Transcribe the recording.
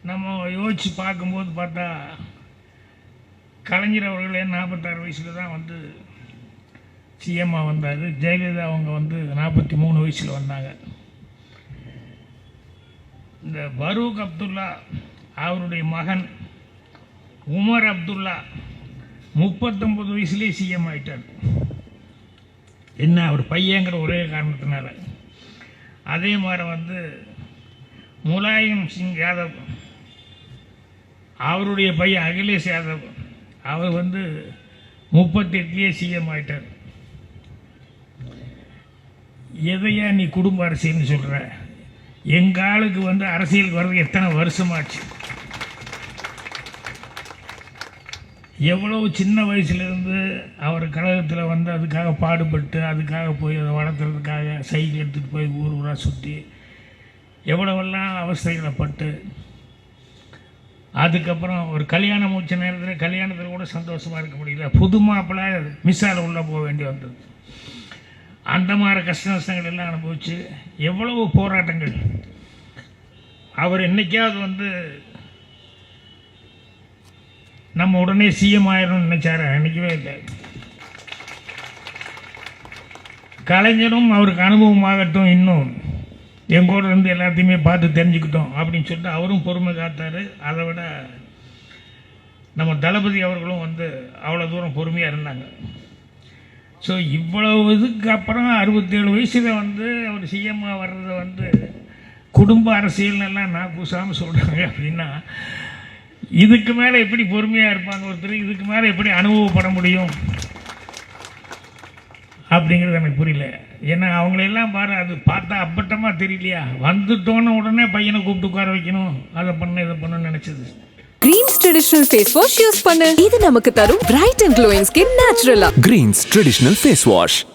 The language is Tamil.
நம்ம யோசித்து பார்க்கும்போது பார்த்தா கலைஞர் அவர்களே 46 வயசில் தான் வந்து சிஎம்மாக வந்தார். ஜெயலலிதா அவங்க வந்து 43 வயசில் வந்தாங்க. இந்த பரூக் அப்துல்லா அவருடைய மகன் உமர் அப்துல்லா 39 வயசுலேயே சிஎம் ஆகிட்டார். என்ன அவர் பையங்கிற ஒரே காரணத்தினால. அதே மாதிரி வந்து முலாயம் சிங் யாதவ் அவருடைய பையன் அகிலேஷ் யாதவ் அவர் வந்து 38லேயே சிஎம் ஆகிட்டார். எதையா நீ குடும்ப அரசியல்னு சொல்கிற? எங்கள் ஆளுக்கு வந்து அரசியலுக்கு வர்றதுக்கு எத்தனை வருஷமாச்சு? எவ்வளவு சின்ன வயசுலேருந்து அவர் கழகத்தில் வந்து அதுக்காக பாடுபட்டு அதுக்காக போய் அதை வளர்த்துறதுக்காக சைக்கிள் எடுத்துகிட்டு போய் ஊர் ஊராக சுற்றி எவ்வளவெல்லாம் அவஸ்தைகளை பட்டு அதுக்கப்புறம் ஒரு கல்யாணம் முடிச்ச நேரத்தில் கல்யாணத்தில் கூட சந்தோஷமாக இருக்க முடியல. புது மாப்பிள்ளை மிஸ்ஸால் உள்ளே போக வேண்டி வந்தது. அந்த மாதிரி கஷ்ட நஷ்டங்கள் எல்லாம் அனுபவிச்சு எவ்வளவு போராட்டங்கள். அவர் என்றைக்காவது வந்து நம்ம உடனே சிஎம் ஆயிடணும்னு நினைச்சார? நினைக்கவே இல்லை. கலைஞரும் அவருக்கு அனுபவமாகட்டும், இன்னும் எங்கூட இருந்து எல்லாத்தையுமே பார்த்து தெரிஞ்சுக்கிட்டோம் அப்படின்னு சொல்லிட்டு அவரும் பொறுமை காத்தார். அதை விட நம்ம தளபதி அவர்களும் வந்து அவ்வளோ தூரம் பொறுமையாக இருந்தாங்க. ஸோ இவ்வளவு இதுக்கு அப்புறம் 67 வயசில் வந்து அவர் சிஎம்மாக வர்றதை வந்து குடும்ப அரசியல்னெல்லாம் நான் கூசாமல் சொல்கிறாங்க அப்படின்னா இதுக்கு மேலே எப்படி பொறுமையாக இருப்பாங்க ஒருத்தர்? இதுக்கு மேலே எப்படி அனுபவப்பட முடியும் அப்படிங்கிறது எனக்கு புரியல. ஏன்னா அவங்களெல்லாம் பாரு, அது பார்த்தா அப்பட்டமாக தெரியலையா? வந்துட்டோன்னு உடனே பையனை கூப்பிட்டு உட்கார வைக்கணும், அதை பண்ண இதை பண்ணணும்னு நினச்சது. Greens traditional face wash use பண்ணு. இது நமக்கு தரும் பிரைட் அண்ட் க்ளோயிங் ஸ்கின் நேச்சுரலா. Greens traditional face wash.